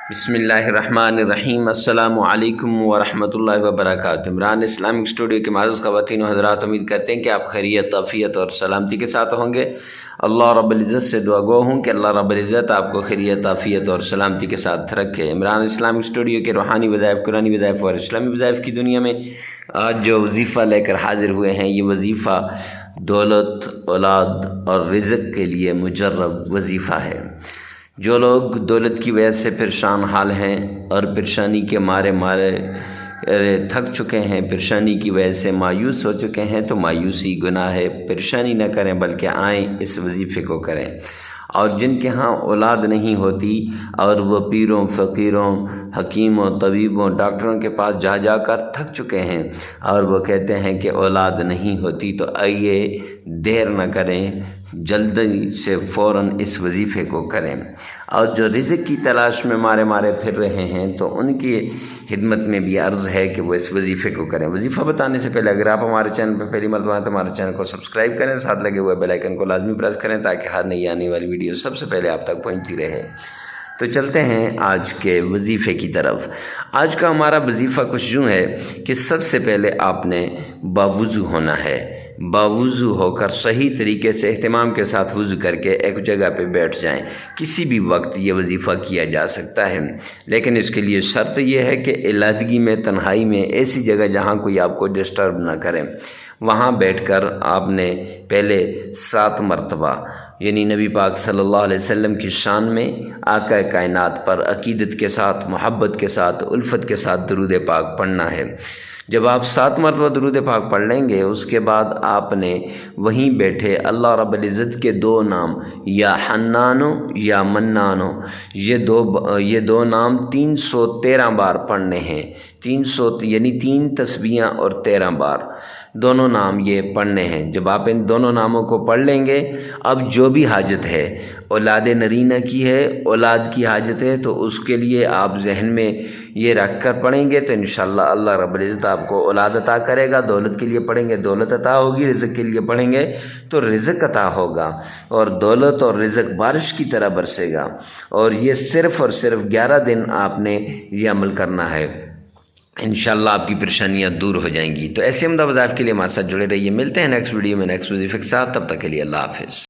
بسم اللہ الرحمن الرحیم۔ السلام علیکم ورحمۃ اللہ وبرکاتہ۔ عمران اسلامک اسٹوڈیو کے معزز خواتین و حضرات، امید کرتے ہیں کہ آپ خیریت، عافیت اور سلامتی کے ساتھ ہوں گے۔ اللہ رب العزت سے دعا گو ہوں کہ اللہ رب العزت آپ کو خیریت، عافیت اور سلامتی کے ساتھ رکھے۔ عمران اسلامک اسٹوڈیو کے روحانی وظائف، قرآنی وظائف اور اسلامی وظائف کی دنیا میں آج جو وظیفہ لے کر حاضر ہوئے ہیں، یہ وظیفہ دولت، اولاد اور رزق کے لیے مجرب وظیفہ ہے۔ جو لوگ دولت کی وجہ سے پریشان حال ہیں اور پریشانی کے مارے تھک چکے ہیں، پریشانی کی وجہ سے مایوس ہو چکے ہیں، تو مایوسی گناہ ہے۔ پریشانی نہ کریں بلکہ آئیں اس وظیفے کو کریں۔ اور جن کے ہاں اولاد نہیں ہوتی اور وہ پیروں، فقیروں، حکیموں، طبیبوں، ڈاکٹروں کے پاس جا جا کر تھک چکے ہیں اور وہ کہتے ہیں کہ اولاد نہیں ہوتی، تو آئیے دیر نہ کریں، جلدی سے فوراً اس وظیفے کو کریں۔ اور جو رزق کی تلاش میں مارے پھر رہے ہیں، تو ان کی خدمت میں بھی عرض ہے کہ وہ اس وظیفے کو کریں۔ وظیفہ بتانے سے پہلے اگر آپ ہمارے چینل پہ پہلی مرتبہ ہیں تو ہمارے چینل کو سبسکرائب کریں، ساتھ لگے ہوئے بیل آئیکن کو لازمی پریس کریں تاکہ ہر نئی آنے والی ویڈیو سب سے پہلے آپ تک پہنچتی رہے۔ تو چلتے ہیں آج کے وظیفے کی طرف۔ آج کا ہمارا وظیفہ کچھ یوں ہے کہ سب سے پہلے آپ نے باوضو ہونا ہے۔ باوضو ہو کر صحیح طریقے سے اہتمام کے ساتھ وضو کر کے ایک جگہ پہ بیٹھ جائیں۔ کسی بھی وقت یہ وظیفہ کیا جا سکتا ہے، لیکن اس کے لیے شرط یہ ہے کہ علیحدگی میں، تنہائی میں، ایسی جگہ جہاں کوئی آپ کو ڈسٹرب نہ کرے، وہاں بیٹھ کر آپ نے پہلے 7 مرتبہ یعنی نبی پاک صلی اللہ علیہ وسلم کی شان میں آقا کائنات پر عقیدت کے ساتھ، محبت کے ساتھ، الفت کے ساتھ درود پاک پڑھنا ہے۔ جب آپ 7 مرتبہ درود پاک پڑھ لیں گے، اس کے بعد آپ نے وہیں بیٹھے اللہ رب العزت کے 2 نام، یا حنانو یا منانو، یہ دو نام 313 بار پڑھنے ہیں۔ 300 یعنی 3 تسبیحاں اور 13 بار دونوں نام یہ پڑھنے ہیں۔ جب آپ ان دونوں ناموں کو پڑھ لیں گے، اب جو بھی حاجت ہے، اولاد نرینہ کی ہے، اولاد کی حاجت ہے، تو اس کے لیے آپ ذہن میں یہ رکھ کر پڑھیں گے تو انشاءاللہ اللہ رب العزت آپ کو اولاد عطا کرے گا۔ دولت کے لیے پڑھیں گے، دولت عطا ہوگی۔ رزق کے لیے پڑھیں گے تو رزق عطا ہوگا، اور دولت اور رزق بارش کی طرح برسے گا۔ اور یہ صرف اور صرف 11 دن آپ نے یہ عمل کرنا ہے، انشاءاللہ آپ کی پریشانیاں دور ہو جائیں گی۔ تو ایسے عمدہ وظائف کے لیے ہمارے ساتھ جڑے رہیے۔ ملتے ہیں نیکسٹ ویڈیو میں نیکسٹ وظیفے کے ساتھ، تب تک کے لیے اللہ حافظ۔